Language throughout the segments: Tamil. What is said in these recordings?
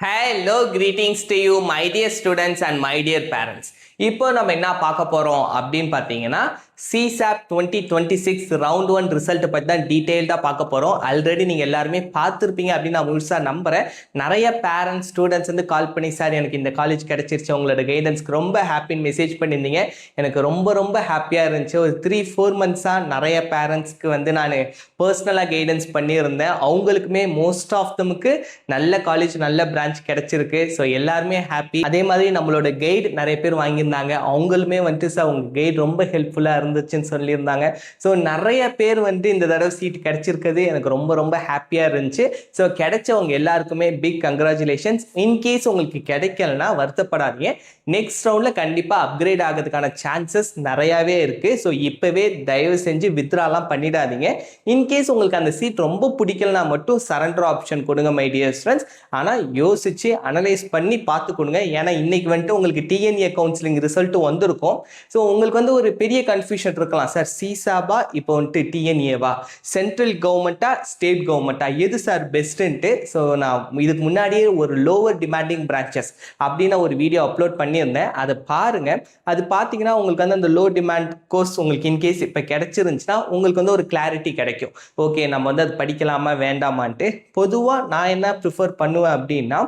Hello, greetings to you, my dear students and my dear parents. இப்போ நம்ம என்ன பார்க்க போறோம் அப்படின்னு பார்த்தீங்கன்னா CSAP 2026 ரவுண்ட் 1 ரிசல்ட் பற்றி தான் டீட்டெயில்டாக பார்க்க போகிறோம். ஆல்ரெடி நீங்கள் எல்லாருமே பார்த்துருப்பீங்க அப்படின்னு நான் முழுசாக நம்புகிறேன். நிறைய பேரண்ட்ஸ் ஸ்டூடெண்ட்ஸ் வந்து கால் பண்ணி சார் எனக்கு இந்த காலேஜ் கிடச்சிருச்சு, உங்களோட கைடன்ஸ்க்கு ரொம்ப ஹாப்பின்னு மெசேஜ் பண்ணியிருந்தீங்க. எனக்கு ரொம்ப ரொம்ப ஹாப்பியாக இருந்துச்சு. ஒரு 3-4 மந்த்ஸாக நிறைய பேரண்ட்ஸ்க்கு வந்து நான் பர்சனலாக கைடன்ஸ் பண்ணியிருந்தேன். அவங்களுக்குமே மோஸ்ட் ஆஃப் தமுக்கு நல்ல காலேஜ் நல்ல பிரான்ச் கிடச்சிருக்கு. ஸோ எல்லாருமே ஹாப்பி. அதே மாதிரி நம்மளோட கைடு நிறைய பேர் வாங்கியிருந்தாங்க. அவங்களுமே வந்துட்டு சார் உங்கள் கைடு ரொம்ப ஹெல்ப்ஃபுல்லாக இருந்துச்சுன்னு சொல்லியிருந்தாங்க. ஸோ நிறைய பேர் வந்து இந்த தடவை சீட் கிடைச்சிருக்கிறது எனக்கு ரொம்ப ரொம்ப ஹாப்பியாக இருந்துச்சு. ஸோ கிடைச்சவங்க எல்லாருக்குமே பிக் கங்க்ராச்சுலேஷன்ஸ். இன்கேஸ் உங்களுக்கு கிடைக்கலனா வருத்தப்படாதீங்க. நெக்ஸ்ட் ரவுண்டில் கண்டிப்பாக அப்கிரேட் ஆகிறதுக்கான சான்சஸ் நிறையாவே இருக்குது. ஸோ இப்போவே தயவு செஞ்சு வித்ராலாம் பண்ணிடாதீங்க. இன்கேஸ் உங்களுக்கு அந்த சீட் ரொம்ப பிடிக்கலனா மட்டும் சரண்டர் ஆப்ஷன் கொடுங்க மை டியர் ஸ்டூடெண்ட்ஸ். ஆனால் யோசிச்சு அனலைஸ் பண்ணி பார்த்து கொடுங்க. ஏன்னா இன்னைக்கு வந்துட்டு உங்களுக்கு டிஎன்ஏ கவுன்சிலிங் ரிசல்ட் வந்திருக்கும். ஸோ உங்களுக்கு வந்து ஒரு பெரிய கன்ஃபியூஷன் இருக்கலாம், சார் சிசாபா இப்போ வந்துட்டு டிஎன்ஏவா, சென்ட்ரல் கவர்மெண்ட்டா ஸ்டேட் கவர்மெண்ட்டா, எது சார் பெஸ்ட்டுன்ட்டு. ஸோ நான் இதுக்கு முன்னாடியே ஒரு லோவர் டிமாண்டிங் பிரான்ச்சஸ் அப்படின்னு ஒரு வீடியோ அப்லோட் பண்ணியிருந்தேன். அதை பாருங்க. அது பார்த்தீங்கன்னா உங்களுக்கு வந்து அந்த லோ டிமாண்ட் கோர்ஸ் உங்களுக்கு இன்கேஸ் இப்போ கிடைச்சிருந்துச்சுன்னா உங்களுக்கு வந்து ஒரு கிளாரிட்டி கிடைக்கும். ஓகே நம்ம வந்து அது படிக்கலாமா வேண்டாமான்ட்டு. பொதுவாக நான் என்ன ப்ரிஃபர் பண்ணுவேன் அப்படின்னா,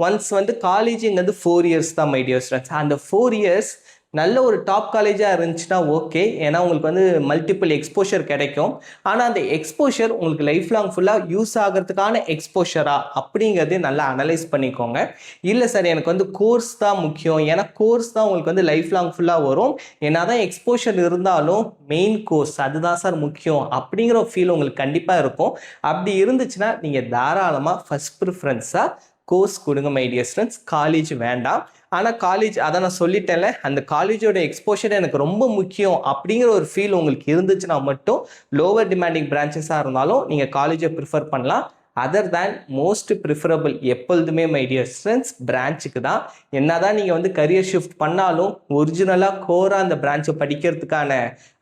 ஒன்ஸ் வந்து காலேஜுங்கிறது 4 இயர்ஸ் தான் மை டியர் ஸ்டூடெண்ட்ஸ். அந்த 4 இயர்ஸ் நல்ல ஒரு டாப் காலேஜாக இருந்துச்சுன்னா ஓகே, ஏன்னா உங்களுக்கு வந்து மல்டிபிள் எக்ஸ்போஷர் கிடைக்கும். ஆனால் அந்த எக்ஸ்போஷர் உங்களுக்கு லைஃப் லாங் ஃபுல்லாக யூஸ் ஆகிறதுக்கான எக்ஸ்போஷரா அப்படிங்கிறது நல்லா அனலைஸ் பண்ணிக்கோங்க. இல்லை சார் எனக்கு வந்து கோர்ஸ் தான் முக்கியம், ஏன்னா கோர்ஸ் தான் உங்களுக்கு வந்து லைஃப் லாங் ஃபுல்லாக வரும், என்ன தான் எக்ஸ்போஷர் இருந்தாலும் மெயின் கோர்ஸ் அதுதான் சார் முக்கியம் அப்படிங்கிற ஃபீல் உங்களுக்கு கண்டிப்பாக இருக்கும். அப்படி இருந்துச்சுன்னா நீங்கள் தாராளமாக ஃபர்ஸ்ட் ப்ரிஃபரன்ஸாக கோர்ஸ் கொடுங்க மை டியர் ஸ்டூடெண்ட்ஸ். காலேஜ் வேண்டாம். ஆனால் காலேஜ் அதை நான் சொல்லிட்டேன்ல, அந்த காலேஜோட எக்ஸ்போஷர் எனக்கு ரொம்ப முக்கியம் அப்படிங்கிற ஒரு ஃபீல் உங்களுக்கு இருந்துச்சுன்னா மட்டும் லோவர் டிமாண்டிங் பிரான்ச்சஸாக இருந்தாலும் நீங்கள் காலேஜை ப்ரிஃபர் பண்ணலாம். அதர் தேன் மோஸ்ட் ப்ரிஃபரபிள் எப்பொழுதுமே மை டியர் ஸ்டூடெண்ட்ஸ் பிரான்ச்சுக்கு தான். என்னதான் நீங்கள் வந்து கரியர் ஷிஃப்ட் பண்ணாலும் ஒரிஜினலாக கோராக அந்த பிரான்ச்சை படிக்கிறதுக்கான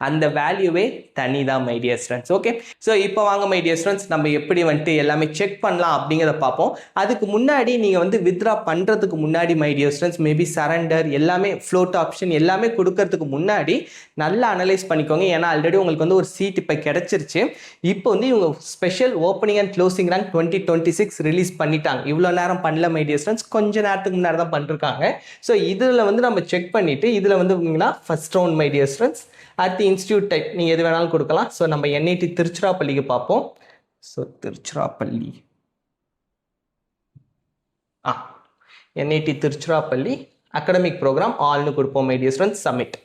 அந்த வேல்யூவே தனி தான் my dear students. Okay, so இப்போ வாங்க மை டியர் ஸ்டூடெண்ட்ஸ் நம்ம எப்படி வந்துட்டு எல்லாமே செக் பண்ணலாம் அப்படிங்கிறத பார்ப்போம். அதுக்கு முன்னாடி நீங்கள் வந்து வித்ரா பண்ணுறதுக்கு முன்னாடி my dear students maybe surrender எல்லாமே ஃப்ளோட் ஆப்ஷன் எல்லாமே கொடுக்கறதுக்கு முன்னாடி நல்லா அனலைஸ் பண்ணிக்கோங்க. ஏன்னா ஆல்ரெடி உங்களுக்கு வந்து ஒரு சீட் இப்போ கிடைச்சிருச்சு. இப்போ வந்து இவங்க special opening and closing rank 2026 release பண்ணிட்டாங்க. இவ்வளோ நேரம் பண்ணல மை டியர் ஸ்டூடெண்ட்ஸ், கொஞ்ச நேரத்துக்கு முன்னாடி தான் பண்ணிருக்காங்க. ஸோ இதில் வந்து நம்ம செக் பண்ணிட்டு இதில் வந்து first round my dear students அடுத்து இன்ஸ்டியூட் டைப் நீங்கள் எது வேணாலும் கொடுக்கலாம். ஸோ நம்ம NIT திருச்சிராப்பள்ளிக்கு பார்ப்போம். So Tiruchirappalli NIT Tiruchirappalli academic program ஆல்னு கொடுப்போம் மை டியர் ஸ்டூடெண்ட்ஸ். சப்மிட்.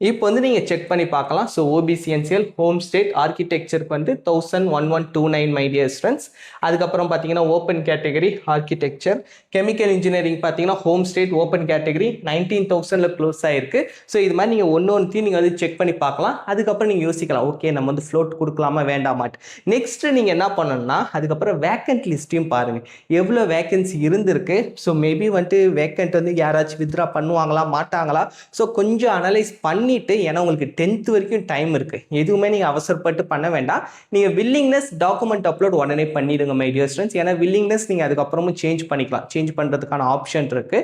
இப்போ வந்து நீங்கள் செக் பண்ணி பார்க்கலாம். ஸோ OBCNCL ஹோம் ஸ்டேட் ஆர்கிடெக்சருக்கு வந்து 1129 மை டியர் ஸ்டூடெண்ட்ஸ். அதுக்கப்புறம் பார்த்தீங்கன்னா open category architecture chemical engineering பார்த்தீங்கன்னா ஹோம் ஸ்டேட் ஓப்பன் கேட்டகரி 19,000ல் க்ளோஸ் ஆகிருக்கு. ஸோ இது மாதிரி நீங்கள் ஒன்று நீங்கள் வந்து செக் பண்ணி பார்க்கலாம். அதுக்கப்புறம் நீங்கள் யோசிக்கலாம், ஓகே நம்ம வந்து ஃப்ளோட் கொடுக்கலாமா வேண்டாமாட்டு. நெக்ஸ்ட்டு நீங்கள் என்ன பண்ணணும்னா அதுக்கப்புறம் வேக்கண்ட் லிஸ்ட்டையும் பாருங்கள், எவ்வளோ வேக்கன்சி இருந்திருக்கு. ஸோ மேபி வந்துட்டு வேக்கண்ட் வந்து யாராச்சும் வித்ரா பண்ணுவாங்களா மாட்டாங்களா. ஸோ கொஞ்சம் அனலைஸ் பண்ணிட்டு, ஏன்னா உங்களுக்கு 10th வரைக்கும் டைம் இருக்கு, எதுவுமே நீங்க அவசரப்பட்டு பண்ண வேண்டாம். நீங்க வில்லிங்னஸ் டாக்குமெண்ட் அப்லோட் உடனே பண்ணிடுங்க மை டியர் ஸ்டூடெண்ட்ஸ். ஏன்னா வில்லிங்னஸ் நீங்க அதுக்கப்புறமும் சேஞ்ச் பண்ணிக்கலாம், சேஞ்ச் பண்றதுக்கான ஆப்ஷன் இருக்கு.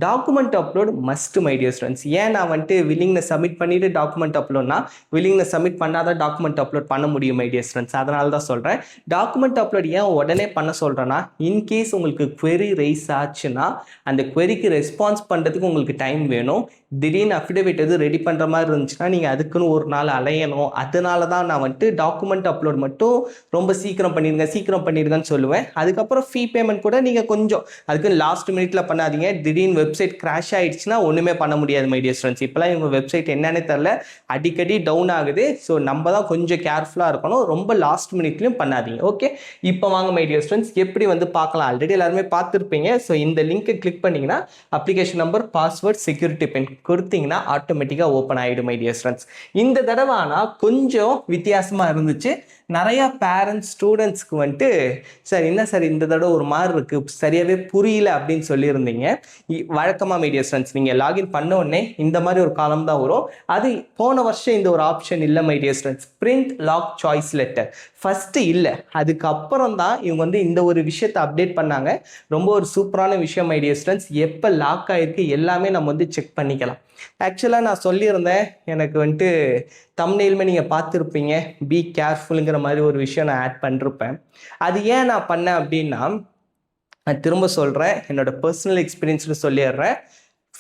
Document upload must my dear students. ஏன் நான் வந்துட்டு வில்லிங்னஸ் சப்மிட் பண்ணிட்டு டாக்குமெண்ட் அப்லோட்னா, வில்லிங்னஸ் சப்மிட் பண்ணாதான் டாக்குமெண்ட் அப்லோட் பண்ண முடியும் மை டியர் ஸ்டூடெண்ட்ஸ். அதனால தான் சொல்றேன் டாக்குமெண்ட் அப்லோட் ஏன் உடனே பண்ண சொல்றேன்னா, இன்கேஸ் உங்களுக்கு query ரைஸ் ஆச்சுன்னா அந்த queryக்கு ரெஸ்பான்ஸ் பண்றதுக்கு உங்களுக்கு டைம் வேணும். திடீர்னு அஃபிடேவிட் எது ரெடி பண்ணுற மாதிரி இருந்துச்சுன்னா நீங்கள் அதுக்குன்னு ஒரு நாள் அலையணும். அதனால தான் நான் வந்துட்டு டாக்குமெண்ட் அப்லோட் மட்டும் ரொம்ப சீக்கிரம் பண்ணிடுங்கன்னு சொல்லுவேன். அதுக்கப்புறம் ஃபீ பேமெண்ட் கூட நீங்கள் கொஞ்சம் அதுக்கு லாஸ்ட் மினிட்ல பண்ணாதீங்க. திடீர்னு வெப்சைட் கிராஷ் ஆகிடுச்சுன்னா ஒன்றுமே பண்ண முடியாது மை டியர் ஸ்டூடெண்ட்ஸ். இப்போலாம் இவங்க வெப்சைட் என்னன்னே தெரில, அடிக்கடி டவுன் ஆகுது. ஸோ நம்ம தான் கொஞ்சம் கேர்ஃபுல்லாக இருக்கணும், ரொம்ப லாஸ்ட் மினிட்லையும் பண்ணாதீங்க. ஓகே, இப்போ வாங்க மை டியர் ஸ்டூடெண்ட்ஸ் எப்படி வந்து பார்க்கலாம். ஆல்ரெடி எல்லாருமே பார்த்துருப்பீங்க. ஸோ இந்த லிங்க்கை கிளிக் பண்ணிங்கன்னா அப்ளிகேஷன் நம்பர் பாஸ்வேர்ட் செக்யூரிட்டி பின் கொடுத்தீங்கன்னா ஆட்டோமேட்டிக்காக ஓப்பன் ஆகிடும் மை டியர் ஸ்டூடெண்ட்ஸ். இந்த தடவை ஆனால் கொஞ்சம் வித்தியாசமாக இருந்துச்சு. நிறைய பேரண்ட்ஸ் ஸ்டூடெண்ட்ஸ்க்கு வந்துட்டு சார் என்ன சார் இந்த தடவை ஒரு மாதிரி இருக்குது சரியாகவே புரியல அப்படின்னு சொல்லியிருந்தீங்க. வழக்கமாக மீடியா ஸ்டூடெண்ட்ஸ் நீங்கள் லாகின் பண்ண உடனே இந்த மாதிரி ஒரு காலம் தான் வரும். அது போன வருஷம் இந்த ஒரு ஆப்ஷன் இல்லை my dear students, print lock choice letter first இல்லை. அதுக்கப்புறம் தான் இவங்க வந்து இந்த ஒரு விஷயத்தை அப்டேட் பண்ணாங்க. ரொம்ப ஒரு சூப்பரான விஷயம் மீடியா ஸ்டூடெண்ட்ஸ். எப்போ லாக் ஆகிருக்கு எல்லாமே நம்ம வந்து செக் பண்ணிக்கலாம். ஆக்சுவலாக நான் சொல்லியிருந்தேன், எனக்கு வந்துட்டு தம்ப்நெயிலுமே நீங்கள் பார்த்துருப்பீங்க, பி கேர்ஃபுல்ங்கிற மாதிரி ஒரு விஷயம் நான் ஆட் பண்ணிருப்பேன். அது ஏன் நான் பண்ணேன் அப்படின்னா, நான் திரும்ப சொல்கிறேன், என்னோடய பர்சனல் எக்ஸ்பீரியன்ஸ்னு சொல்லிடுறேன்.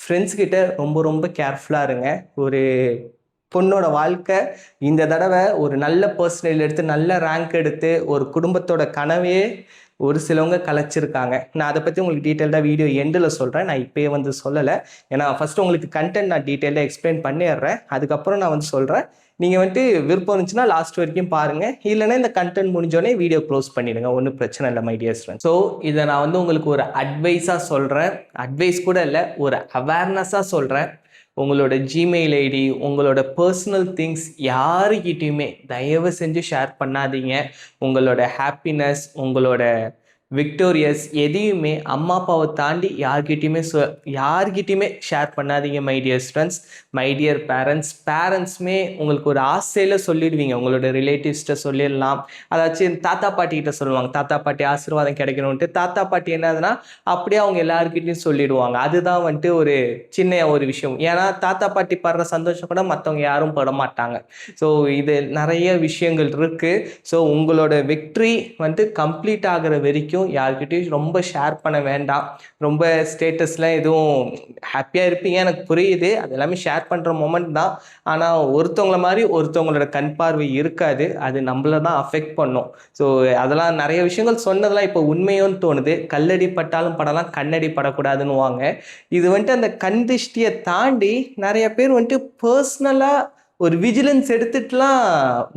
ஃப்ரெண்ட்ஸ்கிட்ட ரொம்ப ரொம்ப கேர்ஃபுல்லாக இருங்க. ஒரு பொண்ணோட வாழ்க்கை இந்த தடவை ஒரு நல்ல பர்சனல் எடுத்து நல்ல ரேங்க் எடுத்து ஒரு குடும்பத்தோட கனவே ஒரு சிலவங்க கலைச்சிருக்காங்க. நான் அதை பற்றி உங்களுக்கு டீட்டெயில்டாக வீடியோ எண்டில் சொல்கிறேன். நான் இப்போயே வந்து சொல்லலை, ஏன்னா ஃபஸ்ட்டு உங்களுக்கு கண்டென்ட் நான் டீட்டெயிலாக எக்ஸ்பிளைன் பண்ணிடுறேன். அதுக்கப்புறம் நான் வந்து சொல்கிறேன். நீங்கள் வந்துட்டு விருப்பம் இருந்துச்சுன்னா லாஸ்ட் வரைக்கும் பாருங்கள், இல்லைன்னா இந்த கண்டென்ட் முடிஞ்சோடனே வீடியோ க்ளோஸ் பண்ணிடுங்க, ஒன்றும் பிரச்சனை இல்லை மை டியர் ஃப்ரெண்ட்ஸ். ஸோ இதை நான் வந்து உங்களுக்கு ஒரு அட்வைஸாக சொல்கிறேன், அட்வைஸ் கூட இல்லை, ஒரு அவேர்னஸாக சொல்கிறேன். உங்களோட ஜிமெயில் ஐடி, உங்களோட பர்சனல் திங்ஸ் யாருக்கிட்டையுமே தயவு செஞ்சு ஷேர் பண்ணாதீங்க. உங்களோட ஹாப்பினஸ், உங்களோட விக்டோரியஸ் எதையுமே அம்மா அப்பாவை தாண்டி யார்கிட்டையுமே ஷேர் பண்ணாதீங்க my dear students. My dear பேரண்ட்ஸுமே உங்களுக்கு ஒரு ஆசையில் சொல்லிடுவீங்க, உங்களோட ரிலேட்டிவ்ஸ்கிட்ட சொல்லிடலாம், அதாச்சும் தாத்தா பாட்டிகிட்ட சொல்லுவாங்க, தாத்தா பாட்டி ஆசீர்வாதம் கிடைக்கணும்ன்ட்டு. தாத்தா பாட்டி என்னதுன்னா அப்படியே அவங்க எல்லாருக்கிட்டையும் சொல்லிடுவாங்க. அதுதான் வந்துட்டு ஒரு சின்ன ஒரு விஷயம். ஏன்னா தாத்தா பாட்டி படுற சந்தோஷம் கூட மற்றவங்க யாரும் பட மாட்டாங்க. ஸோ இது நிறைய விஷயங்கள் இருக்குது. ஸோ உங்களோட விக்ட்ரி வந்துட்டு கம்ப்ளீட் ஆகிற வரைக்கும் யார்கிட்டையும் ரொம்ப ஷேர் பண்ண வேண்டாம். ரொம்ப ஸ்டேட்டஸ்லாம் எதுவும் ஹாப்பியாக இருப்பீங்க, எனக்கு புரியுது, அது எல்லாமே ஷேர் பண்ணுற மொமெண்ட் தான். ஆனால் ஒருத்தவங்கள மாதிரி ஒருத்தவங்களோட கண் பார்வை இருக்காது, அது நம்மள தான் அஃபெக்ட் பண்ணும். ஸோ அதெல்லாம் நிறைய விஷயங்கள் சொன்னதெல்லாம் இப்போ உண்மையோன்னு தோணுது. கல்லடி பட்டாலும் படலாம், கண்ணடி படக்கூடாதுன்னு வாங்க. இது வந்துட்டு அந்த கண் திருஷ்டியை தாண்டி நிறைய பேர் வந்துட்டு பர்சனலாக ஒரு விஜிலன்ஸ் எடுத்துட்டுலாம்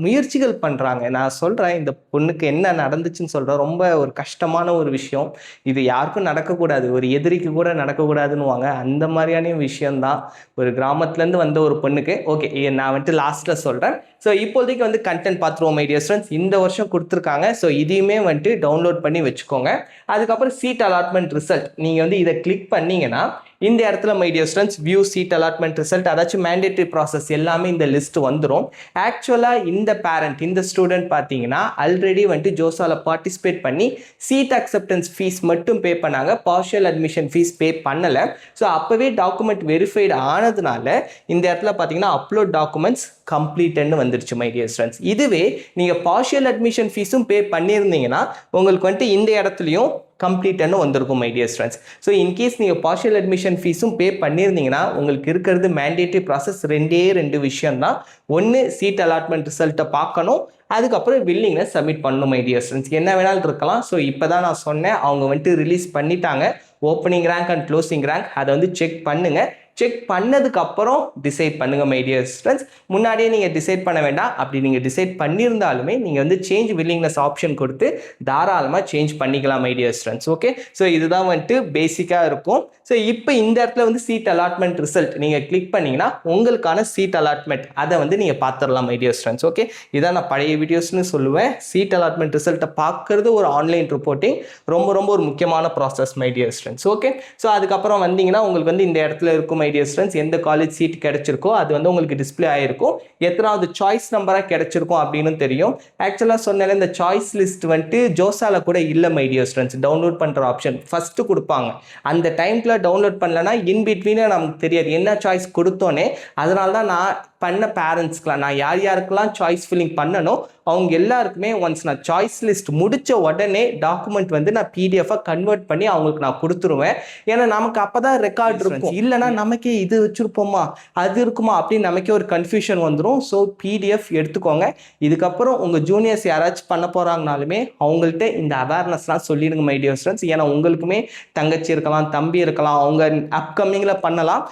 முயற்சிகள் பண்ணுறாங்க. நான் சொல்கிறேன், இந்த பொண்ணுக்கு என்ன நடந்துச்சுன்னு சொல்கிறேன், ரொம்ப ஒரு கஷ்டமான ஒரு விஷயம். இது யாருக்கும் நடக்கக்கூடாது, ஒரு எதிரிக்கு கூட நடக்கக்கூடாதுன்னு வாங்க. அந்த மாதிரியான விஷயந்தான் ஒரு கிராமத்துலேருந்து வந்த ஒரு பொண்ணுக்கு. ஓகே, நான் வந்துட்டு லாஸ்ட்டில் சொல்கிறேன். ஸோ இப்போதைக்கு வந்து கண்டென்ட் பார்த்துருவோம் மை டியர் ஸ்டூடெண்ட்ஸ். இந்த வருஷம் கொடுத்துருக்காங்க. ஸோ இதையுமே வந்துட்டு டவுன்லோட் பண்ணி வச்சுக்கோங்க. அதுக்கப்புறம் சீட் அலாட்மெண்ட் ரிசல்ட் நீங்கள் வந்து இதை கிளிக் பண்ணிங்கன்னா இந்த இடத்துல my dear students view seat allotment result, அதாச்சும் மேண்டேட்டரி ப்ராசஸ் எல்லாமே இந்த லிஸ்ட் வந்துடும். ஆக்சுவலாக இந்த பேரண்ட், இந்த ஸ்டூடெண்ட் பார்த்தீங்கன்னா ஆல்ரெடி வந்துட்டு ஜோசால பார்ட்டிசிபேட் பண்ணி சீட் அக்செப்டன்ஸ் ஃபீஸ் மட்டும் பே பண்ணாங்க, பார்ஷியல் அட்மிஷன் ஃபீஸ் பே பண்ணலை. ஸோ அப்போவே டாக்குமெண்ட் வெரிஃபைடு ஆனதுனால இந்த இடத்துல பார்த்தீங்கன்னா அப்லோட் டாக்குமெண்ட்ஸ் கம்ப்ளீட்னு வந்துருச்சு மை டியர் ஸ்டூடெண்ட்ஸ். இதுவே நீங்கள் பார்ஷியல் அட்மிஷன் ஃபீஸும் பே பண்ணியிருந்தீங்கன்னா உங்களுக்கு வந்துட்டு இந்த இடத்துலையும் கம்ப்ளீட்னு வந்திருக்கும் my dear students. So in case நீங்கள் பார்ஷியல் அட்மிஷன் ஃபீஸும் பே பண்ணியிருந்தீங்கன்னா உங்களுக்கு இருக்கிறது மேண்டேட்டரி ப்ராசஸ் ரெண்டு விஷயம் தான். ஒன்று சீட் அலாட்மெண்ட் ரிசல்ட்டை பார்க்கணும், அதுக்கப்புறம் வில்லிங்கை சப்மிட் பண்ணணும் மை டியர் ஸ்டூடெண்ட்ஸ். என்ன வேணாலும் இருக்கலாம். ஸோ இப்போ தான் நான் சொன்னேன், அவங்க வந்துட்டு ரிலீஸ் பண்ணிட்டாங்க opening rank and closing rank. அதை வந்து செக் பண்ணுங்கள். செக் பண்ணதுக்கு அப்புறம் டிசைட் பண்ணுங்க மை டியர் ஸ்டூடெண்ட்ஸ். முன்னாடியே நீங்கள் டிசைட் பண்ண வேண்டாம். அப்படி நீங்கள் டிசைட் பண்ணியிருந்தாலுமே நீங்கள் வந்து சேஞ்ச் வில்லிங்னஸ் ஆப்ஷன் கொடுத்து தாராளமாக சேஞ்ச் பண்ணிக்கலாம் my dear students. Okay, so இதுதான் வந்துட்டு பேசிக்காக இருக்கும். ஸோ இப்போ இந்த இடத்துல வந்து சீட் அலாட்மெண்ட் ரிசல்ட் நீங்கள் கிளிக் பண்ணிங்கன்னா உங்களுக்கான சீட் அலாட்மெண்ட் அதை வந்து நீங்கள் பார்த்துடலாம் மை டியர் ஸ்டூடெண்ட்ஸ். ஓகே, இதான் நான் பழைய வீடியோஸ்னு சொல்லுவேன். சீட் அலாட்மெண்ட் ரிசல்ட்டை பார்க்குறது ஒரு ஆன்லைன் ரிப்போர்ட்டிங் ரொம்ப ஒரு முக்கியமான process my dear students. Okay, so அதுக்கப்புறம் வந்தீங்கன்னா உங்களுக்கு வந்து இந்த இடத்துல இருக்கும் மை டியர் ஸ்டூடெண்ட்ஸ், எந்த காலேஜ் சீட் கிடைச்சிருக்கோ அது வந்து உங்களுக்கு டிஸ்பிளே ஆயிருக்கும், எத்தனாவது சாய்ஸ் நம்பராக கிடைச்சிருக்கும் அப்படின்னு தெரியும். ஆக்சுவலாக சொன்னால இந்த சாய்ஸ் லிஸ்ட் வந்துட்டு ஜோசால கூட இல்லை மை டியர் ஸ்டூடெண்ட்ஸ். டவுன்லோட் பண்ணுற ஆப்ஷன் ஃபர்ஸ்ட் கொடுப்பாங்க, அந்த டைம்ல டவுன்லோட் பண்ணலன்னா இன் பிட்வீன் நமக்கு தெரியாது என்ன சாய்ஸ் கொடுத்தோன்னே. அதனால தான் நான் பண்ண பேரண்ட்ஸ்க்குலாம், நான் யாருக்கெல்லாம் சாய்ஸ் ஃபில்லிங் பண்ணணும் அவங்க எல்லாருக்குமே ஒன்ஸ் நான் சாய்ஸ் லிஸ்ட் முடித்த உடனே டாக்குமெண்ட் வந்து நான் பிடிஎஃபாக கன்வெர்ட் பண்ணி அவங்களுக்கு நான் கொடுத்துருவேன். ஏன்னா நமக்கு அப்போ தான் ரெக்கார்ட் இருக்கும், இல்லைனா நமக்கே இது வச்சுருப்போமா அது இருக்குமா அப்படின்னு நமக்கே ஒரு கன்ஃபியூஷன் வந்துடும். ஸோ பிடிஎஃப் எடுத்துக்கோங்க. இதுக்கப்புறம் உங்கள் ஜூனியர்ஸ் யாராச்சும் பண்ண போகிறாங்கனாலுமே அவங்கள்ட்ட இந்த அவேர்னஸ்லாம் சொல்லிடுங்க மை டியர் ஸ்டூடெண்ட்ஸ். ஏன்னா உங்களுக்குமே தங்கச்சி இருக்கலாம், தம்பி இருக்கலாம், அவங்க அப்கமிங்கில் பண்ணலாம்.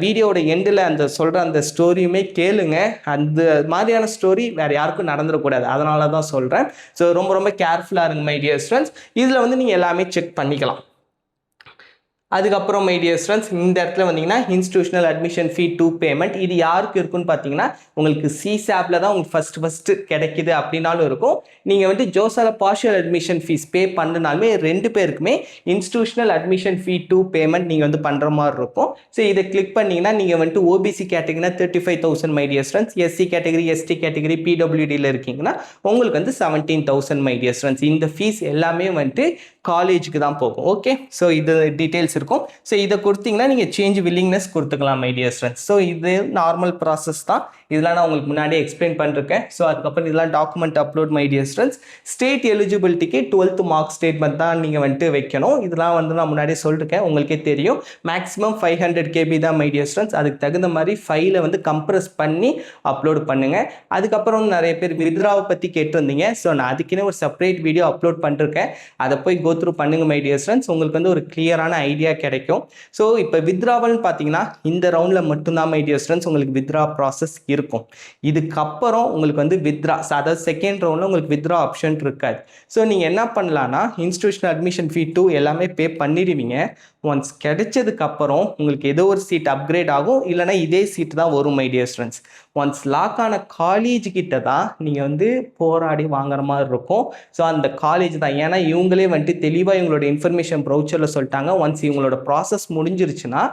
வீடியோட எண்டில் அந்த சொல்கிற அந்த ஸ்டோரியுமே கேளுங்க. அந்த மாதிரியான ஸ்டோரி வேறு யாருக்கும் நடந்துடக்கூடாது, அதனால தான் சொல்கிறேன். ஸோ ரொம்ப கேர்ஃபுல்லாக இருங்க மை டியர் ஸ்டூடெண்ட்ஸ். இதில் வந்து நீங்கள் எல்லாமே செக் பண்ணிக்கலாம். அதுக்கப்புறம் மை டியர் ஸ்டூடெண்ட்ஸ், இந்த இடத்துல வந்தீங்கன்னா institutional admission fee to payment. இது யாருக்கு இருக்குன்னு பார்த்தீங்கன்னா உங்களுக்கு சிசாப்ல தான் உங்களுக்கு ஃபர்ஸ்ட் கிடைக்குது அப்படின்னாலும் இருக்கும். நீங்கள் வந்து ஜோசால பார்ஷியல் அட்மிஷன் ஃபீஸ் பே பண்ணனாலுமே 2 பேருக்குமே institutional admission fee to payment நீங்கள் வந்து பண்ணுற மாதிரி இருக்கும். ஸோ இதை கிளிக் பண்ணிங்கன்னா நீங்கள் வந்துட்டு ஓபிசி கேட்டகரினா 35,000 my dear students, SC category, ST category, பிடபிள்யூடியில் இருக்கீங்கன்னா உங்களுக்கு வந்து 17,000 மை டியர் ஸ்டூடெண்ட்ஸ். இந்த ஃபீஸ் எல்லாமே வந்துட்டு காலேஜுக்கு தான் போகும். ஓகே, ஸோ இது டீட்டெயில்ஸ் இருக்கும். ஸோ இதை கொடுத்தீங்கன்னா நீங்கள் சேஞ்ச் வில்லிங்னஸ் கொடுத்துக்கலாம் மை டியர் ஸ்டூடெண்ட்ஸ். ஸோ இது நார்மல் ப்ராசஸ் தான். இதெல்லாம் நான் உங்களுக்கு முன்னாடியே எக்ஸ்பிளைன் பண்ணிருக்கேன். ஸோ அதுக்கப்புறம் இதெல்லாம் document upload my dear students. State எலிஜிபிலிட்டிக்கு 12th மார்க் ஸ்டேட்மெண்ட் தான் நீங்கள் வந்துட்டு வைக்கணும். இதெல்லாம் வந்து நான் முன்னாடியே சொல்லிருக்கேன், உங்களுக்கே தெரியும். மேக்ஸிமம் 500 KB தான் மை டியர் ஸ்டூடெண்ட்ஸ். அதுக்கு தகுந்த மாதிரி ஃபைலை வந்து கம்ப்ரஸ் பண்ணி அப்லோட் பண்ணுங்க. அதுக்கப்புறம் நிறைய பேர் வித்ராவை பற்றி கேட்டிருந்தீங்க. ஸோ நான் அதுக்குன்னு ஒரு செப்பரேட் வீடியோ அப்லோட் பண்ணிருக்கேன். அதை போய் கோ த்ரூ பண்ணுங்க மை டியர் ஸ்டூடெண்ட்ஸ். உங்களுக்கு வந்து ஒரு கிளியரான ஐடியா கிடைக்கும். ஸோ இப்போ வித்ராவல்னு பார்த்தீங்கன்னா இந்த ரவுண்டில் மட்டும்தான் மை டியர் ஸ்டூடெண்ட்ஸ் உங்களுக்கு வித்ரா ப்ராசஸ் இருக்கும். இதுக்கப்புறம் உங்களுக்கு வந்து வித்ரா, அதாவது செகண்ட் ரவுண்டில் உங்களுக்கு வித்ரா ஆப்ஷன் இருக்காது. ஸோ நீங்கள் என்ன பண்ணலான்னா இன்ஸ்டிடியூஷனல் அட்மிஷன் ஃபீ 2 எல்லாமே பே பண்ணிடுவீங்க. ஒன்ஸ் கிடைச்சதுக்கப்புறம் உங்களுக்கு ஏதோ ஒரு சீட் அப்கிரேட் ஆகும், இல்லைனா இதே சீட் தான் வரும் my dear students. Once lock ஆன காலேஜ் கிட்ட தான் நீங்கள் வந்து போராடி வாங்குற மாதிரி இருக்கும். ஸோ அந்த காலேஜ் தான், ஏன்னா இவங்களே வந்துட்டு தெளிவாக இவங்களோட இன்ஃபர்மேஷன் ப்ரௌச்சரில் சொல்லிட்டாங்க. ஒன்ஸ் இவங்களோட ப்ராசஸ் முடிஞ்சிருச்சுன்னா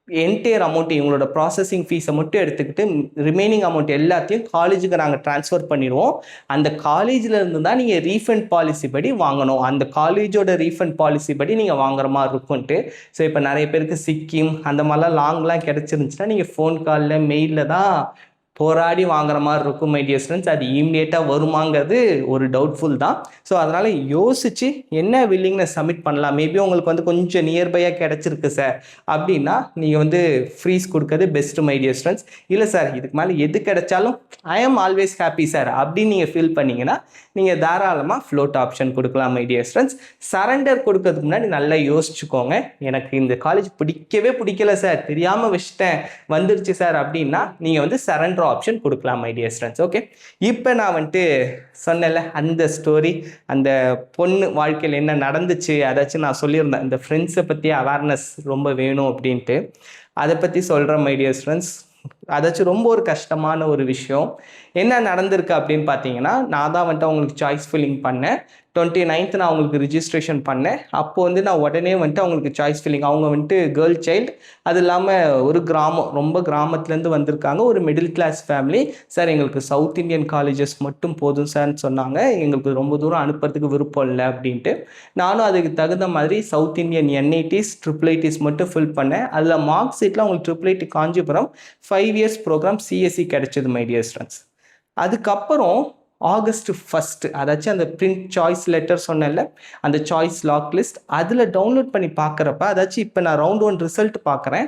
என்டையர் அமௌண்ட் இவங்களோட ப்ராசஸிங் ஃபீஸை மட்டும் எடுத்துக்கிட்டு ரிமைனிங் அமௌண்ட் எல்லாத்தையும் காலேஜுக்கு நாங்கள் ட்ரான்ஸ்ஃபர் பண்ணிடுவோம். அந்த காலேஜில் இருந்து தான் நீங்கள் ரீஃபண்ட் பாலிசி படி வாங்கணும். அந்த காலேஜோட ரீஃபண்ட் பாலிசி படி நீங்கள் வாங்குற மாதிரி இருக்கும்ன்ட்டு. ஸோ இப்போ நிறைய பேருக்கு சிக்கிம் அந்த மாதிரிலாம் லாங்லாம் கிடச்சிருந்துச்சுன்னா நீங்கள் ஃபோன் காலில் மெயிலில் தான் போராடி வாங்குற மாதிரி இருக்கும் மை டியர் ஸ்டூடெண்ட்ஸ். அது இமீடியட்டாக வருமாங்கிறது ஒரு டவுட்ஃபுல் தான். ஸோ அதனால் யோசிச்சு என்ன வில்லிங்னஸ் சப்மிட் பண்ணலாம். மேபி உங்களுக்கு வந்து கொஞ்சம் நியர்பையாக கிடச்சிருக்கு சார் அப்படின்னா நீங்கள் வந்து ஃப்ரீஸ் கொடுக்கறது பெஸ்ட்டு மை டியர் ஸ்டூடெண்ட்ஸ். இல்லை சார் இதுக்கு மேலே எது கிடைச்சாலும் ஐ ஆம் ஆல்வேஸ் ஹாப்பி சார் அப்படின்னு நீங்கள் ஃபீல் பண்ணிங்கன்னா நீங்கள் தாராளமாக ஃப்ளோட் ஆப்ஷன் கொடுக்கலாம் மை டியர் ஸ்டூடெண்ட்ஸ். சரண்டர் கொடுக்கறதுக்கு முன்னாடி நல்லா யோசிச்சுக்கோங்க. எனக்கு இந்த காலேஜ் பிடிக்கல சார், தெரியாமல் வச்சுட்டேன் வந்துருச்சு சார் அப்படின்னா நீங்கள் வந்து சரண்டர் ஆப்ஷன் கொடுக்கலாம் மை டியர் ஸ்டூடெண்ட்ஸ். ஓகே, இப்போ நான் வந்துட்டு சொன்னேன்ல அந்த ஸ்டோரி, அந்த பொண்ணு வாழ்க்கையில் என்ன நடந்துச்சு அதாச்சும் நான் சொல்லியிருந்தேன். இந்த ஃப்ரெண்ட்ஸை பற்றி அவேர்னஸ் ரொம்ப வேணும் அப்படின்ட்டு, அதை பற்றி சொல்கிறேன் மை டியர் ஸ்டூடெண்ட்ஸ். அதாச்சும் ரொம்ப ஒரு கஷ்டமான ஒரு விஷயம் என்ன நடந்திருக்கு அப்படின்னு பார்த்தீங்கன்னா, நான் தான் வந்துட்டு அவங்களுக்கு சாய்ஸ் ஃபில்லிங் பண்ணேன். 29th நான் அவங்களுக்கு ரிஜிஸ்ட்ரேஷன் பண்ணேன். அப்போ வந்து நான் உடனே வந்துட்டு அவங்களுக்கு சாய்ஸ் ஃபில்லிங், அவங்க வந்துட்டு கேர்ள் சைல்டு, அது இல்லாமல் ஒரு கிராமம், ரொம்ப கிராமத்துலேருந்து வந்திருக்காங்க, ஒரு மிடில் கிளாஸ் ஃபேமிலி. சார் எங்களுக்கு சவுத் இந்தியன் காலேஜஸ் மட்டும் போதும் சார்ன்னு சொன்னாங்க, எங்களுக்கு ரொம்ப தூரம் அனுப்புறதுக்கு விருப்பம் இல்லை அப்படின்ட்டு. நானும் அதுக்கு தகுந்த மாதிரி சவுத் இந்தியன் NITs IIITs மட்டும் ஃபில் பண்ணேன். அதில் மார்க் ஷீட்டில் அவங்களுக்கு IIIT Kanchipuram 5 years programme CSE கிடைச்சது மை டியர் ஸ்டூடெண்ட்ஸ். அதுக்கப்புறம் August 1 அதாச்சும் அந்த பிரிண்ட் சாய்ஸ் லெட்டர் சொன்னேன்ல, அந்த சாய்ஸ் லாக் லிஸ்ட் அதில் டவுன்லோட் பண்ணி பார்க்குறப்ப, அதாச்சும் இப்போ நான் ரவுண்ட் 1 ரிசல்ட் பார்க்குறேன்,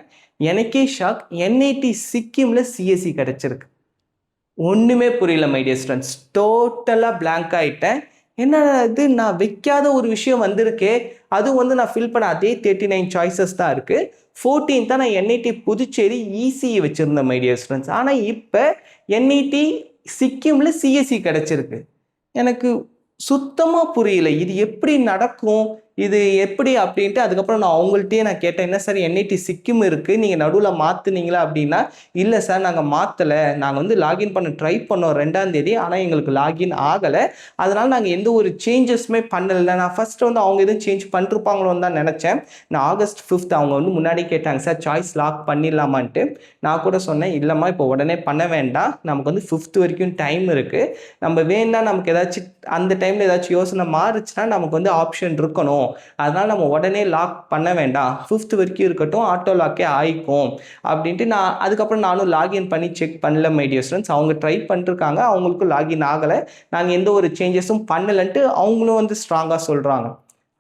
எனக்கே ஷாக். NIT சிக்கிமில் CSE கிடச்சிருக்கு. ஒன்றுமே புரியல மை டியர் ஸ்டூடெண்ட்ஸ், டோட்டலாக பிளாங்க் ஆகிட்டேன். என்ன இது, நான் வைக்காத ஒரு விஷயம் வந்திருக்கே. அதுவும் வந்து நான் ஃபில் பண்ண அதே 39 சாய்ஸஸ் தான் இருக்குது. 14th நான் NIT புதுச்சேரி ECE வச்சுருந்தேன் மை டியர் ஸ்டூடெண்ட்ஸ். ஆனால் இப்போ NIT சிக்கிமில் CSE கிடச்சிருக்கு. எனக்கு சுத்தமாக புரியல, இது எப்படி நடக்கும், இது எப்படி அப்படின்ட்டு. அதுக்கப்புறம் நான் அவங்கள்ட்டே நான் கேட்டேன், என்ன சார் NIT சிக்கிம் இருக்குது, நீங்கள் நடுவில் மாற்றுனீங்களா அப்படின்னா, இல்லை சார் நாங்கள் மாற்றலை, நாங்கள் வந்து லாகின் பண்ண ட்ரை பண்ணோம் 2ஆம் தேதி, ஆனால் எங்களுக்கு லாகின் ஆகலை, அதனால் நாங்கள் எந்த ஒரு சேஞ்சஸுமே பண்ணலை. நான் ஃபஸ்ட்டு வந்து அவங்க எதுவும் சேஞ்ச் பண்ணிருப்பாங்களோன்னு தான் நினச்சேன். நான் August 5 அவங்க வந்து முன்னாடி கேட்டாங்க, சார் சாய்ஸ் லாக் பண்ணிடலாமான்ட்டு. நான் கூட சொன்னேன், இல்லைம்மா இப்போ உடனே பண்ண வேண்டாம், நமக்கு வந்து 5th வரைக்கும் டைம் இருக்குது, நம்ம வேணா நமக்கு ஏதாச்சும் அந்த டைமில் ஏதாச்சும் யோசனை மாறுச்சுன்னா நமக்கு வந்து ஆப்ஷன் இருக்கணும், அதனால் நம்ம உடனே லாக் பண்ண வேண்டாம், 5th வரைக்கும் இருக்கட்டும், ஆட்டோ லாக்கே ஆயிக்கும் அப்படின்ட்டு. நான் அதுக்கப்புறம் நானும் லாகின் பண்ணி செக் பண்ணல மை டியர் ஸ்டூடெண்ட்ஸ். அவங்க ட்ரை பண்ணிருக்காங்க, அவங்களுக்கும் லாகின் ஆகலை, நாங்கள் எந்த ஒரு சேஞ்சஸும் பண்ணலைன்ட்டு அவங்களும் வந்து ஸ்ட்ராங்காக சொல்கிறாங்க.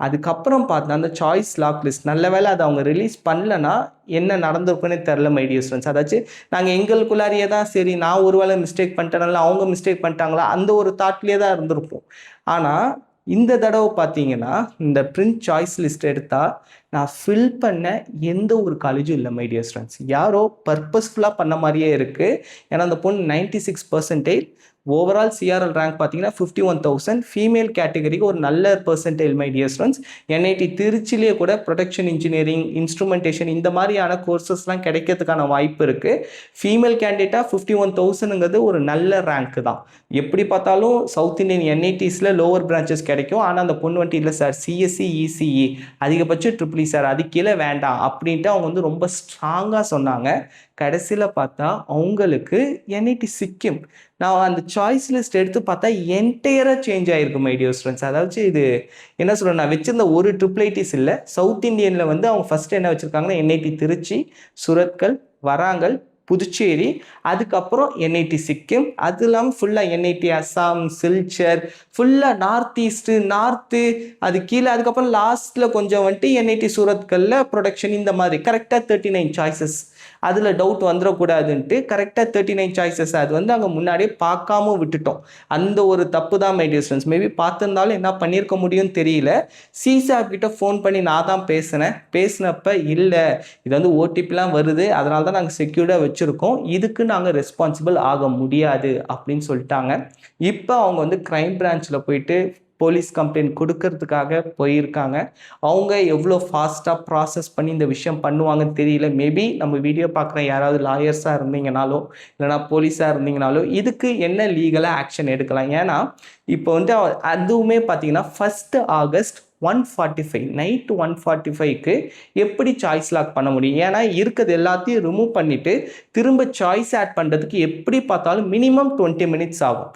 அதுக்கப்புறம் பார்த்தா அந்த சாய்ஸ் லாக் லிஸ்ட், நல்ல வேலை அதை அவங்க ரிலீஸ் பண்ணலன்னா என்ன நடந்திருக்குன்னே தெரில மை டியர் ஸ்டூடெண்ட்ஸ். அதாச்சும் நாங்கள் எங்களுக்குள்ளாரியே தான் சரி, நான் ஒரு வேளை மிஸ்டேக் பண்ணிட்டேனால அவங்க மிஸ்டேக் பண்ணிட்டாங்களா அந்த ஒரு தாட்லேயே தான் இருந்திருப்போம். ஆனால் இந்த தடவை பார்த்தீங்கன்னா இந்த பிரிண்ட் சாய்ஸ் லிஸ்ட் எடுத்தால் நான் ஃபில் பண்ண எந்த ஒரு காலேஜும் இல்லை மை டியர் ஸ்டூடெண்ட்ஸ். யாரோ பர்பஸ்ஃபுல்லாக பண்ண மாதிரியே இருக்குது. ஏன்னா அந்த பொண்ணு 96% ஓவரால் சிஆர்எல் ரேங்க் பார்த்தீங்கன்னா 51,000. ஃபீமேல் கேட்டகரிக்கு ஒரு நல்ல percentage my dear students. NIT திருச்சிலேயே கூட ப்ரொடக்ஷன் இன்ஜினியரிங், இன்ஸ்ட்ருமெண்டேஷன் இந்த மாதிரியான கோர்சஸ்லாம் கிடைக்கிறதுக்கான வாய்ப்பு இருக்குது. ஃபீமேல் கேண்டிடேட்டாக 51,000ங்கிறது ஒரு நல்ல ரேங்க் தான். எப்படி பார்த்தாலும் சவுத் இந்தியன் என்ஐடிஸில் லோவர் பிரான்ச்சஸ் கிடைக்கும். ஆனால் அந்த பொண்ணு வந்துட்டு இல்லை சார் சிஎஸ்சி இசிஇ அதிகபட்சம் ட்ரிபிள் சார் அது கீழே வேண்டாம் அப்படின்ட்டு அவங்க வந்து ரொம்ப ஸ்ட்ராங்காக சொன்னாங்க. கடைசியில் பார்த்தா அவங்களுக்கு என்ஐடி சிக்கிம். நான் அந்த சாய்ஸ் லிஸ்ட் எடுத்து பார்த்தா என்டையராக சேஞ்ச் ஆகிருக்கு மை டியர் ஸ்டூடெண்ட்ஸ். அதாவது இது என்ன சொல்கிறேன், நான் வச்சிருந்த ஒரு ட்ரிபிள் ஐடிஸ் இல்லை, சவுத் இந்தியனில் வந்து அவங்க ஃபஸ்ட்டு என்ன வச்சுருக்காங்கன்னா என்ஐடி திருச்சி, சுரத்கல், வராங்கல், புதுச்சேரி, அதுக்கப்புறம் என்ஐடி சிக்கிம், அது இல்லாமல் ஃபுல்லாக என்ஐடி அஸ்ஸாம், சில்சர், ஃபுல்லாக நார்த் ஈஸ்ட்டு, நார்த்து, அது கீழே, அதுக்கப்புறம் லாஸ்ட்டில் கொஞ்சம் வந்துட்டு என்ஐடி சூரத்கல்ல ப்ரொடக்ஷன், இந்த மாதிரி கரெக்டாக 39 சாய்ஸஸ். அதில் டவுட் வந்துடக்கூடாதுன்ட்டு கரெக்டாக 39 சாய்ஸஸ் அது வந்து அங்கே முன்னாடியே பார்க்காம விட்டுட்டோம். அந்த ஒரு தப்பு தான் மை டியர் ஸ்டூடெண்ட்ஸ். மேபி பார்த்துருந்தாலும் என்ன பண்ணியிருக்க முடியும்னு தெரியல. சிசாப் கிட்ட ஃபோன் பண்ணி நான் தான் பேசினப்ப இல்லை இது வந்து ஓடிபிலாம் வருது, அதனால தான் நாங்கள் செக்யூர்டாக வச்சுருக்கோம், இதுக்கு நாங்கள் ரெஸ்பான்சிபிள் ஆக முடியாது அப்படின்னு சொல்லிட்டாங்க. இப்போ அவங்க வந்து க்ரைம் பிரான்ச்சில் போயிட்டு போலீஸ் கம்ப்ளைண்ட் கொடுக்கறதுக்காக போயிருக்காங்க. அவங்க எவ்வளோ ஃபாஸ்ட்டாக ப்ராசஸ் பண்ணி இந்த விஷயம் பண்ணுவாங்கன்னு தெரியல. மேபி நம்ம வீடியோ பார்க்குற யாராவது லாயர்ஸாக இருந்தீங்கனாலோ இல்லைனா போலீஸாக இருந்தீங்கனாலோ இதுக்கு என்ன லீகலாக ஆக்ஷன் எடுக்கலாம். ஏன்னா இப்போ வந்து அதுவுமே பார்த்தீங்கன்னா 1 ஆகஸ்ட் 1:45 நைட்டு 1:45க்கு எப்படி சாய்ஸ் லாக் பண்ண முடியும்? ஏன்னா இருக்கிறது எல்லாத்தையும் ரிமூவ் பண்ணிவிட்டு திரும்ப சாய்ஸ் ஆட் பண்ணுறதுக்கு எப்படி பார்த்தாலும் மினிமம் 20 மினிட்ஸ் ஆகும்.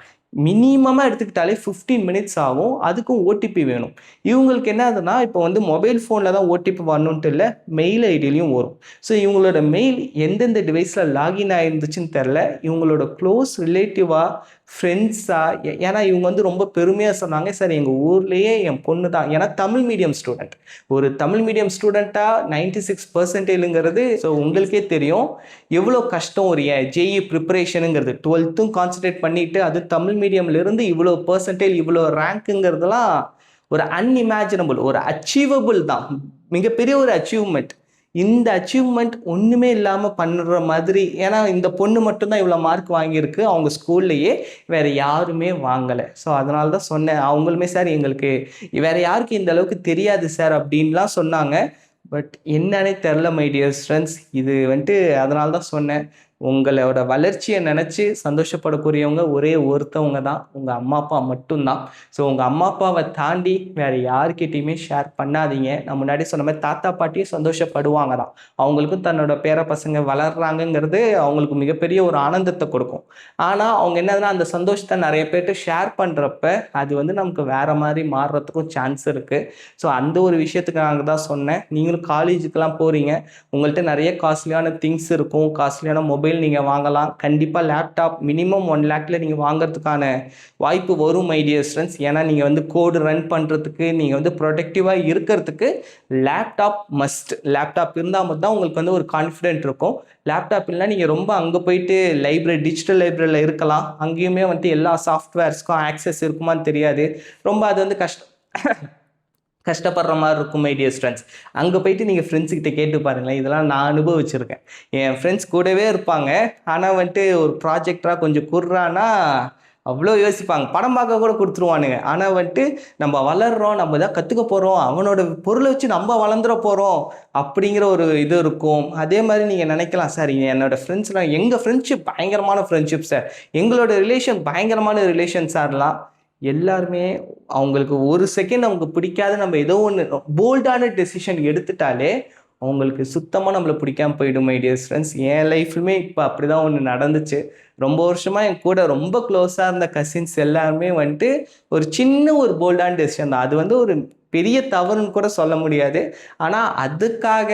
மினிமமாக எடுத்துக்கிட்டாலே 15 மினிட்ஸ் ஆகும். அதுக்கும் ஓடிபி வேணும். இவங்களுக்கு என்ன ஆகுதுன்னா இப்போ வந்து மொபைல் ஃபோனில் தான் ஓடிபி வரணுன்ட்டு இல்லை, மெயில் ஐடியிலையும் வரும். ஸோ இவங்களோட மெயில் எந்தெந்த டிவைஸில் லாகின் ஆயிருந்துச்சுன்னு தெரில. இவங்களோட க்ளோஸ் ரிலேட்டிவாக, ஃப்ரெண்ட்ஸாக, ஏன்னா இவங்க வந்து ரொம்ப பெருமையாக சொன்னாங்க, சார் எங்கள் ஊர்லேயே என் பொண்ணு தான், ஏன்னா தமிழ் மீடியம் ஸ்டூடெண்ட், ஒரு தமிழ் மீடியம் ஸ்டூடெண்ட்டாக 96%ங்கிறது ஸோ உங்களுக்கே தெரியும் எவ்வளோ கஷ்டம். ஒரு ஜேஇ ப்ரிப்பரேஷனுங்கிறது 12th கான்சன்ட்ரேட் பண்ணிவிட்டு அது தமிழ் மீடியம்லேருந்து இவ்வளோ பெர்சன்டேஜ் இவ்வளோ ரேங்க்குங்கிறதுலாம் ஒரு அன்இமேஜினபிள், ஒரு அச்சீவபிள் தான், மிகப்பெரிய ஒரு அச்சீவ்மெண்ட். இந்த அச்சீவ்மெண்ட் ஒன்றுமே இல்லாமல் பண்ணுற மாதிரி, ஏன்னா இந்த பொண்ணு மட்டும்தான் இவ்வளோ மார்க் வாங்கியிருக்கு அவங்க ஸ்கூல்லையே, வேறு யாருமே வாங்கலை. ஸோ அதனால தான் சொன்னேன், அவங்களுமே சார் எங்களுக்கு வேறு யாருக்கு இந்த அளவுக்கு தெரியாது சார் அப்படின்லாம் சொன்னாங்க. பட் என்னன்னே தெரில மை டியர் ஸ்டூடெண்ட்ஸ். இது வந்துட்டு அதனால தான் சொன்னேன், உங்களோட வளர்ச்சியை நினச்சி சந்தோஷப்படக்கூடியவங்க ஒரே ஒருத்தவங்க தான், உங்கள் அம்மா அப்பா மட்டும்தான். ஸோ உங்கள் அம்மா அப்பாவை தாண்டி வேறு யார்கிட்டையுமே ஷேர் பண்ணாதீங்க. நான் முன்னாடி சொன்ன மாதிரி தாத்தா பாட்டியும் சந்தோஷப்படுவாங்க தான், அவங்களுக்கும் தன்னோட பேர பசங்க வளர்றாங்கங்கிறது அவங்களுக்கு மிகப்பெரிய ஒரு ஆனந்தத்தை கொடுக்கும். ஆனால் அவங்க என்னதுன்னா அந்த சந்தோஷத்தை நிறைய பேர்கிட்ட ஷேர் பண்ணுறப்ப அது வந்து நமக்கு வேறு மாதிரி மாறுறதுக்கும் சான்ஸ் இருக்குது. ஸோ அந்த ஒரு விஷயத்துக்காக தான் சொன்னேன். நீங்களும் காலேஜுக்கெலாம் போகிறீங்க, உங்கள்கிட்ட நிறைய காஸ்ட்லியான திங்ஸ் இருக்கும், காஸ்ட்லியான மொபைல் நீங்கள் வாங்கலாம். கண்டிப்பாக லேப்டாப் மினிமம் 1 lakhல நீங்கள் வாங்குறதுக்கான வாய்ப்பு வரும் மை டியர் ஸ்டூடெண்ட்ஸ். ஏன்னா நீங்கள் வந்து கோடு ரன் பண்ணுறதுக்கு, நீங்கள் வந்து ப்ரொடக்டிவாக இருக்கிறதுக்கு லேப்டாப் மஸ்ட். லேப்டாப் இருந்தால் மட்டும் தான் உங்களுக்கு வந்து ஒரு கான்ஃபிடென்ட் இருக்கும். லேப்டாப் இல்லைனா நீங்கள் ரொம்ப அங்கே போயிட்டு லைப்ரரி, டிஜிட்டல் லைப்ரரியில் இருக்கலாம், அங்கேயுமே வந்துட்டு எல்லா சாஃப்ட்வேர்ஸ்க்கும் ஆக்சஸ் இருக்குமான்னு தெரியாது, ரொம்ப அது வந்து கஷ்டப்படுற மாதிரி இருக்கும் மை டியர் ஸ்டூடெண்ட்ஸ். அங்கே போயிட்டு நீங்கள் ஃப்ரெண்ட்ஸுக்கிட்ட கேட்டு பாருங்களேன், இதெல்லாம் நான் அனுபவிச்சிருக்கேன். என் ஃப்ரெண்ட்ஸ் கூடவே இருப்பாங்க, ஆனால் வந்துட்டு ஒரு ப்ராஜெக்டராக கொஞ்சம் குர்றானா அவ்வளோ யோசிப்பாங்க, படம் பார்க்க கூட கொடுத்துருவானுங்க. ஆனால் வந்துட்டு நம்ம வளர்கிறோம், நம்ம தான் கற்றுக்க போகிறோம், அவனோட பொருளை வச்சு நம்ம வளர்ந்துட போகிறோம் அப்படிங்கிற ஒரு இது இருக்கும். அதே மாதிரி நீங்கள் நினைக்கலாம், சார் என்னோடய ஃப்ரெண்ட்ஸ்லாம், எங்கள் ஃப்ரெண்ட்ஷிப் பயங்கரமான ஃப்ரெண்ட்ஷிப் சார், எங்களோட ரிலேஷன் பயங்கரமான ரிலேஷன் சார்லாம். எல்லாருமே அவங்களுக்கு ஒரு செகண்ட் அவங்க பிடிக்காத நம்ம ஏதோ ஒன்று போல்டான டெசிஷன் எடுத்துட்டாலே அவங்களுக்கு சுத்தமாக நம்மளை பிடிக்காம போயிடும் மை டியர் ஃப்ரெண்ட்ஸ். என் லைஃப்லுமே இப்போ அப்படி தான் ஒன்று நடந்துச்சு. ரொம்ப வருஷமாக என் கூட ரொம்ப க்ளோஸாக இருந்த கசின்ஸ் எல்லாருமே வந்துட்டு ஒரு சின்ன ஒரு போல்டான டெசிஷன் தான், அது வந்து ஒரு பெரிய தவறுன்னு கூட சொல்ல முடியாது. ஆனால் அதுக்காக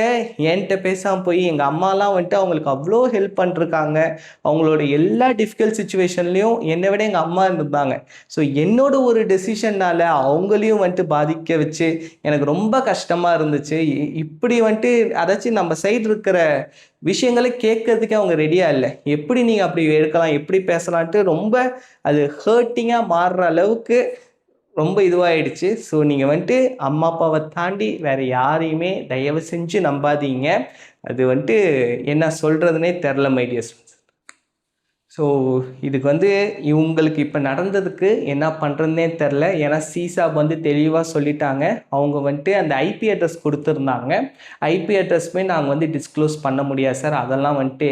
என்கிட்ட பேசாமல் போய் எங்கள் அம்மாலாம் வந்துட்டு அவங்களுக்கு அவ்வளோ ஹெல்ப் பண்ணிருக்காங்க. அவங்களோட எல்லா டிஃபிகல்ட் சுச்சுவேஷன்லேயும் என்னை விட எங்கள் அம்மா இருந்தாங்க. ஸோ என்னோட ஒரு டெசிஷன்னால் அவங்களையும் வந்துட்டு பாதிக்க வச்சு எனக்கு ரொம்ப கஷ்டமாக இருந்துச்சு. இப்படி வந்துட்டு அதாச்சும் நம்ம சைடு இருக்கிற விஷயங்களை கேட்கறதுக்கே அவங்க ரெடியாக இல்லை. எப்படி நீங்கள் அப்படி எடுக்கலாம், எப்படி பேசலான்ட்டு ரொம்ப அது ஹர்ட்டிங்காக மாறுற அளவுக்கு ரொம்ப இதுவாகிடுச்சு. ஸோ நீங்கள் வந்துட்டு அம்மா அப்பாவை தாண்டி வேறு யாரையுமே தயவு செஞ்சு நம்பாதீங்க. அது வந்துட்டு என்ன சொல்கிறதுனே தெரில மை டியர் ஸ்டூடெண்ட்ஸ். ஸோ இதுக்கு வந்து இவங்களுக்கு இப்போ நடந்ததுக்கு என்ன பண்ணுறதுனே தெரில. ஏன்னா சிசாப் வந்து தெளிவாக சொல்லிட்டாங்க. அவங்க வந்துட்டு அந்த ஐபி அட்ரஸ் கொடுத்துருந்தாங்க. ஐபி அட்ரஸுமே நாங்கள் வந்து டிஸ்க்ளோஸ் பண்ண முடியாது சார். அதெல்லாம் வந்துட்டு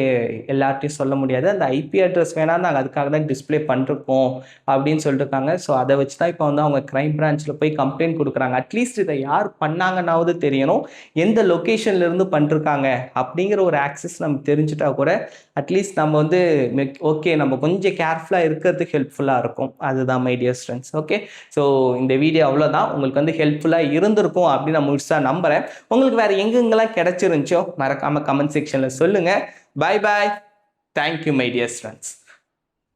எல்லார்ட்டையும் சொல்ல முடியாது. அந்த ஐபி அட்ரஸ் வேணால் நாங்கள் அதுக்காக தான் டிஸ்பிளே பண்ணிருக்கோம் அப்படின்னு சொல்லியிருக்காங்க. ஸோ அதை வச்சு தான் இப்போ வந்து அவங்க க்ரைம் பிரான்ச்சில் போய் கம்ப்ளைண்ட் கொடுக்குறாங்க. அட்லீஸ்ட் இதை யார் பண்ணாங்கன்னாவது தெரியணும். எந்த லொக்கேஷன்லேருந்து பண்ணிருக்காங்க அப்படிங்கிற ஒரு ஆக்சஸ் நம்ம தெரிஞ்சுட்டா கூட அட்லீஸ்ட் நம்ம வந்து ஓகே நம்ம கொஞ்சம் கேர்ஃபுல்லாக இருக்கிறதுக்கு ஹெல்ப்ஃபுல்லாக இருக்கும். அதுதான் my dear students. Okay, so இந்த வீடியோ அவ்வளோதான். உங்களுக்கு வந்து ஹெல்ப்ஃபுல்லாக இருந்திருக்கும் அப்படின்னு நான் முழுசாக நம்புகிறேன். உங்களுக்கு வேறு எங்கெங்கெல்லாம் கிடைச்சிருந்துச்சோ மறக்காமல் கமெண்ட் செக்ஷனில் சொல்லுங்கள். Bye bye. Thank you my dear students.